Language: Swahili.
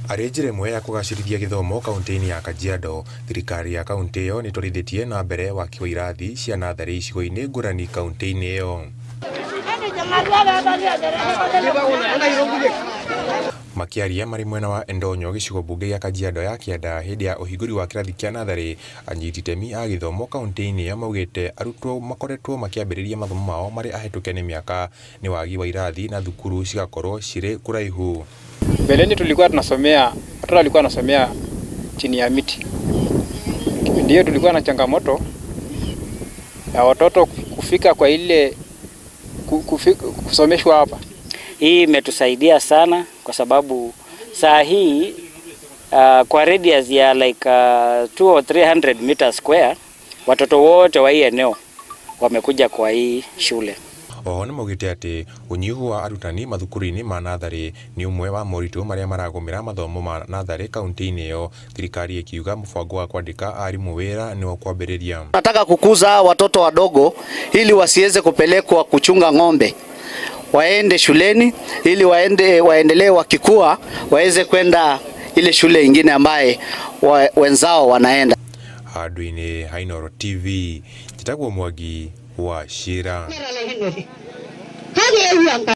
Arĩ njĩra ĩmwe ya kũgacĩrithia gĩthomo kaunti-inĩ ya Kajiado, thirikari ya kaunti ĩyo nĩ twarithĩtie na mbere waki wa irathi cia natharĩ icigo-inĩ ngũrani kaunti-inĩ ĩyo. Makiaria marĩ mwena wa Endonyo gĩcigo mbunge gĩa Kajiado ya Kĩanda hĩndĩ ya ũhingũri wa kĩrathi kĩa natharĩ, anyiti itemi a gĩthomo kaunti-inĩ ĩyo maugĩte arutwo makoretwo makĩambĩrĩria mathomo mao marĩ ahĩtũke nĩ mĩaka nĩ wagi wa irathi na thukuru cigakorwo cirĩ kũraihu. Mbeleni tulikuwa tunasomea, watoto walikuwa wanasomea chini ya miti. Ndio tulikuwa na changamoto ya watoto kufika kwa ile kusomeshwa hapa. Hii imetusaidia sana kwa sababu saa hii kwa radius ya like 200 or 300 meters square watoto wote wa hii eneo wamekuja kwa hii shule. Oho nĩ maugĩte atĩ ũnyihu wa arutani mathukuru-inĩ ma natharĩ nĩ ũmwe wa moritũ marĩa maragũmĩra mathomo ma natharĩ kaunti-inĩ ĩyo, thirikari ĩkiuga mũbango wa kwandĩka arimũ wĩra nĩ wa kwambĩrĩria. Nataka kukuza watoto wadogo ili wasiweze kupelekwa kuchunga ng'ombe, waende shuleni ili waendelee wakikua waweze kwenda ile shule nyingine ambaye wenzao wanaenda. Handũ-inĩ ha Inooro TV, Njĩtagwo Mwangi wa Shira.